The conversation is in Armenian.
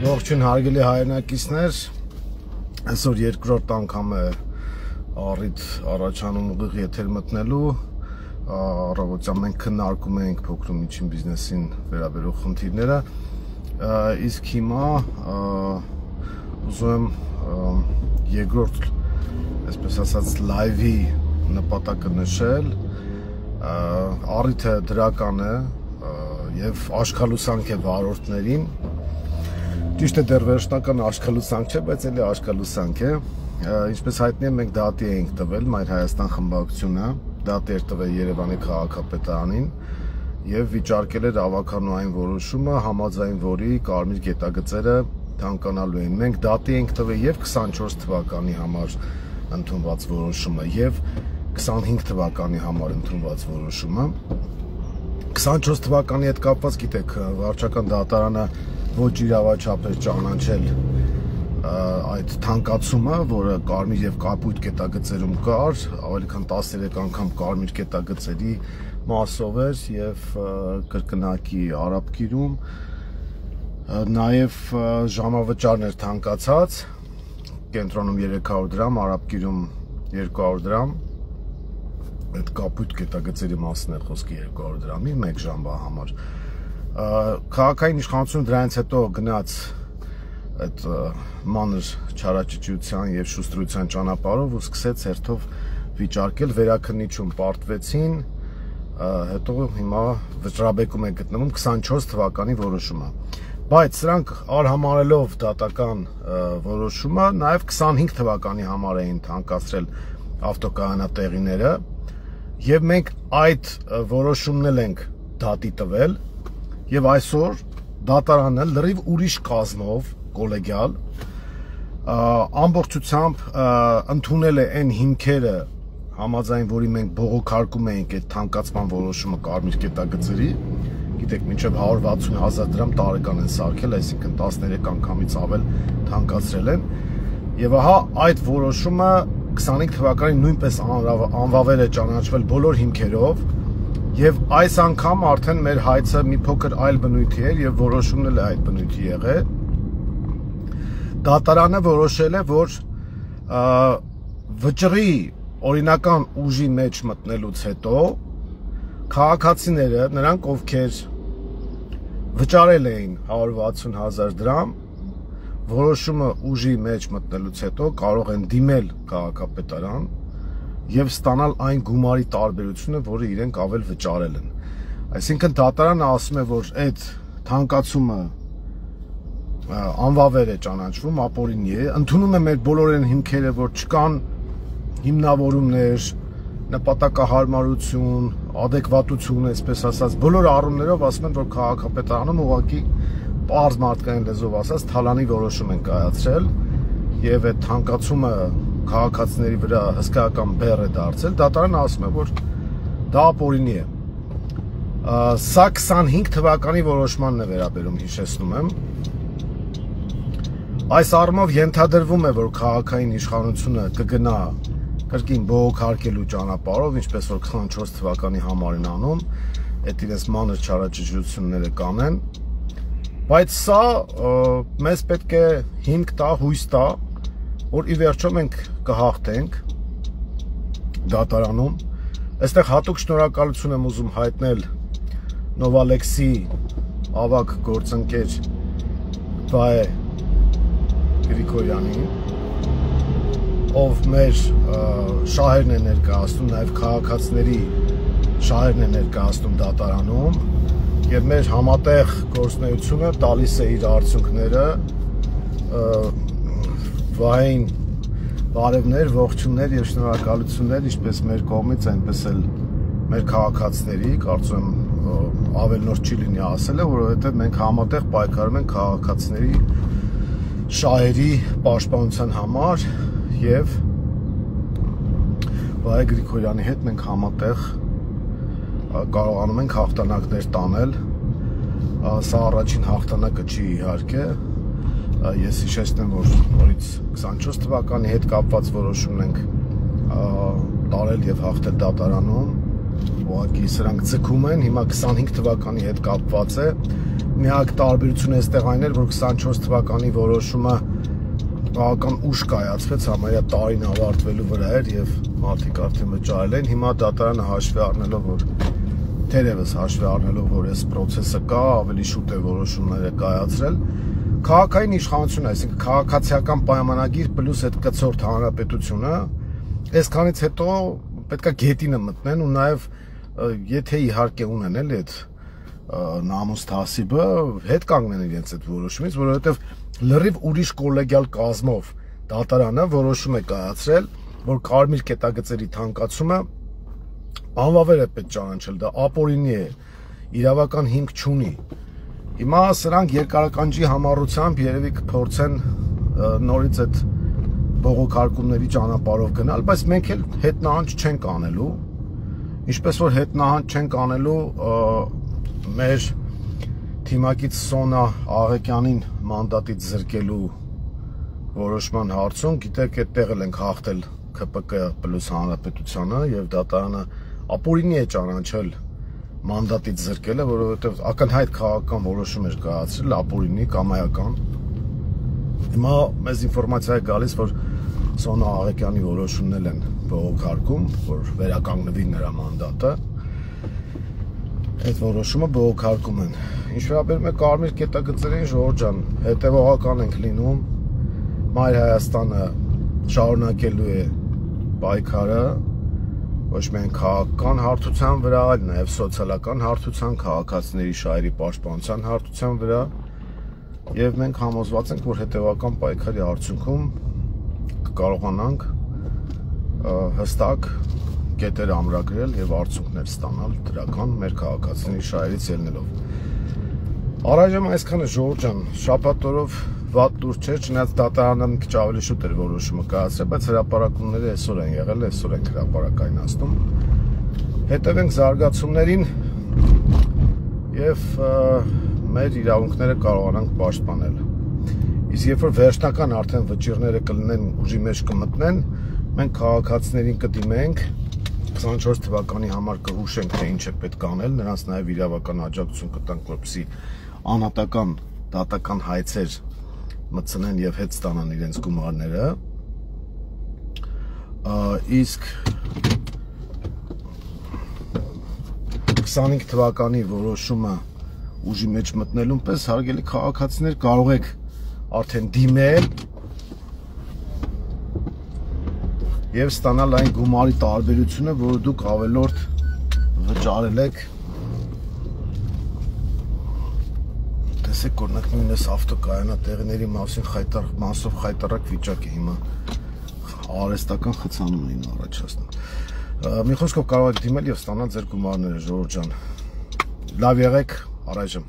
Ողջույն հարգելի հայրենակիցներ, այսօր երկրորդ անգամ է առիթ առաջանում ուղիղ եթեր մտնելու, առավոտյան մենք քննարկում ենք փոքր ու միջին բիզնեսին վերաբերող խնդիրները, իսկ հիմա ուզում եմ երկրորդ, այսպես ասած, լայվի նպատակը նշել, առիթը դրական է եւ աշխալուսանք է վարորդներին։ Ճիշտ է, դեռ վերջնական աշխալուսանք չէ, բայց էլի աշխալուսանք է։ Ինչպես հայտնի է, մենք դատի էինք տվել Մայր Հայաստան խմբակցությունը, դատի էր տվել Երևանի քաղաքապետարանին եւ վիճարկել էր ավականային որոշումը, համաձայն որի կարմիր գետագծերը թանկանալու են։ Մենք դատի էինք տվել եւ 24 թվականի համար ընդունված որոշումը եւ 25 թվականի համար ընդունված որոշումը։ 24 թվականի հետ կապված, գիտեք, վարչական դատարանը ոչ իրավաչափ էր ճանաչել այդ թանկացումը, որը կարմիր եւ կապույտ գետագծերում կար, ավելի քան 13 անգամ կարմիր գետագծերի մասով էր եւ կրկնակի արաբկիրում, նաեւ ժամավճարն էր թանկացած, կենտրոնում 300 դրամ, արաբկիրում 200 դրամ, այդ կապույտ գետագծերի մասն է խոսքի 200 դրամի 1 ժամվա համար։ Քաղաքային իշխանությունը դրանից հետո գնաց այդ մանր չարաճճիության եւ շուստրության ճանապարհով ու սկսեց հերթով վիճարկել, վերաքննիչում պարտվեցին, հետո հիմա վճռաբեկում է գտնվում 24 թվականի որոշումը։ Բայց սրանք արհամարելով դատական որոշումը, նաեւ 25 թվականի համար էին թանկացրել ավտոկայանատեղիները եւ մենք այդ որոշումն էլ ենք դատի տվել եւ այսօր դատարանը լրիվ ուրիշ կազմով կոլեգիալ ամբողջությամբ ընդունել է այն հիմքերը, համաձայն որի մենք բողոքարկում էինք այդ թանկացման որոշումը կարմիր գետագծերի, գիտեք, մինչև 160,000 դրամ տարեկան են սարքել, այսինքն 13 անգամից ավել թանկացրել են եւ ահա այդ որոշումը 25 թվականին նույնպես անվավեր է ճանաչվել բոլոր հիմքերով եւ այս անգամ արդեն մեր հայցը մի փոքր այլ բնույթի էր եւ որոշումն էլ այդ բնույթի եղել։ Դատարանը որոշել է, որ վճռի օրինական ուժի մեջ մտնելուց հետո քաղաքացիները, նրանք ովքեր վճարել էին 160,000 դրամ, որոշումը ուժի մեջ մտնելուց հետո կարող են դիմել քաղաքապետարան եւ ստանալ այն գումարի տարբերությունը, որը իրենք ավել վճարել են։ Այսինքն դատարանը ասում է, որ այդ թանկացումը անվավեր է ճանաչվում, ապօրինի է, ընդունում է մեր բոլոր այն հիմքերը, որ չկան հիմնավորումներ, նպատակահարմարություն, adekvatություն, այսպես ասած, բոլոր առումներով ասում են, որ քաղաքապետարանում ուղղակի պարզ մարդկային լեզվով ասած թալանի որոշում են կայացրել եւ այդ թանկացումը քաղաքացիների վրա հսկայական բեռ է դարձել, դատարանը ասում է, որ դա ապօրինի է։ Սա 25 թվականի որոշմանն է վերաբերում, հիշեցնում եմ։ Այս առումով ենթադրվում է, որ քաղաքային իշխանությունը կգնա կրկին բողոքարկելու ճանապարհով, ինչպես որ 24 թվականի համար են անում, այդ իրենց մանր չարաճճությունները կանեն, բայց սա մեզ պետք է հիմք տա, հույս տա, որ ի վերջո մենք կհաղթենք դատարանում։ Այստեղ հատուկ շնորհակալություն եմ ուզում հայտնել Նովալեքսի ավագ գործընկեր Վայե Գրիգորյանին, ով մեր շահերն է ներկայացնում, նաև քաղաքացիների շահերն է ներկայացնում դատարանում եւ մեր համատեղ գործունեությունը տալիս է իր արդյունքները։ Վային բարևներ, ողջուններ եւ շնորհակալություններ ինչպես մեր կողմից, այնպես էլ մեր քաղաքացիների, կարծում եմ ավել նոր չի լինի ասելը, որովհետեւ մենք համատեղ պայքարում ենք քաղաքացիների շահերի պաշտպանության համար եւ Վայե Գրիգորյանի հետ մենք համատեղ կարողանում ենք հաղթանակներ տանել։ Սա առաջին հաղթանակը չի իհարկե։ Ես հիշեցնեմ, որ նորից 24 թվականի հետ կապված որոշումն ենք տարել եւ հաղթել դատարանում ուղղակի սրանք ձգում են, հիմա 25 թվականի հետ կապված է, միակ տարբերությունը այստեղ այն էր, որ 24 թվականի որոշումը բավական ուշ կայացվեց, համարյա տարին ավարտվելու վրա էր եւ մարդիկ արդեն վճարել են, հիմա դատարանը հաշվի առնելով, որ թերևս հաշվի առնելով, որ այս process-ը կա, ավելի շուտ է որոշումները կայացրել, քաղաքային իշխանություն, այսինքն քաղաքացիական պայմանագիր պլյուս այդ կցորդ հանրապետությունը, այսքանից հետո պետքա գետինը մտնեն ու նաև եթե իհարկե ունեն էլ այդ նամուս թասիբը հետ կանգնեն իրենց այդ որոշումից, որովհետև լրիվ ուրիշ կոլեգիալ կազմով դատարանը որոշում է կայացրել, որ կարմիր կետագծերի թանկացումը անվավեր է պետք ճանաչել, դա ապօրինի է, իրավական հիմք չունի։ Հիմա սրանք երկարականջի համառությամբ երևի կփորձեն նորից այդ բողոքարկումների ճանապարհով գնալ, բայց մենք էլ հետնահանջ չենք անելու, ինչպես որ հետնահանջ չենք անելու մեր թիմակից Սոնա Աղեկյանին մանդատից զրկելու որոշման հարցում, գիտեք, այդտեղ էլ ենք հաղթել ՔՊԿ պլյուս հանրապետությանը եւ դատարանը ապօրինի է ճանաչել մանդատից զրկելը, որովհետեւ ակնհայտ քաղաքական որոշում էր կայացրել, ապօրինի կամայական։ Հիմա մեզ ինֆորմացիա է գալիս, որ Սոնա Աղեկյանի որոշումն են բողոքարկում, որ վերականգնվի նրա մանդատը։ Այդ որոշումը բողոքարկում են։ Ինչ վերաբերում է կարմիր կետագծերին, Ժողովուրդ ջան, հետևողական ենք լինում։ Մայր Հայաստանը շարունակելու է պայքարը ոչ միայն քաղաքական հարթության վրա, այլ նաև սոցիալական հարթության, քաղաքացիների շահերի պաշտպանության հարթության վրա, եւ մենք համոզված ենք, որ հետևական պայքարի արդյունքում կկարողանանք հստակ կետեր ամրագրել եւ արդյունքներ ստանալ դրական մեր քաղաքացիների շահերից ելնելով։ Առայժմ այսքանը, Ժողովուրդ ջան, շաբաթ օրով վատ դուր չէր, չնայած դատարանը մի քիչ ավելի շուտ էր որոշումը կայացրել, բայց հրապարակումները այսօր են եղել, այսօր ենք հրապարակայնացնում։ Հետևենք զարգացումներին եւ մեր իրավունքները կարողանանք պաշտպանել։ Իսկ երբ որ վերջնական արդեն վճիռները կլինեն, ուժի մեջ կմտնեն, մենք քաղաքացիներին կդիմենք 24 թվականի համար կհուշենք, թե ինչ է պետք անել, նրանց նաև իրավական աջակցություն կտանք, որպեսզի անհատական դատական հայցեր մտցնեն եւ հետ ստանան իրենց գումարները։ Իսկ 25 թվականի որոշումը ուժի մեջ մտնելուն պես հարգելի քաղաքացիներ կարող եք արդեն դիմել եւ ստանալ այն գումարի տարբերությունը, որը դուք ավելորդ վճարել եք։ Տեսեք, օրինակ նույնպես ավտոկայանատեղիների մասին մասով խայտարակ վիճակ է հիմա արհեստական խցանում էին առաջացնում։ Մի խոսքով կարող եք դիմել եւ ստանալ ձեր գումարները, Ժողովուրդ ջան։ Լավ եղեք, առայժմ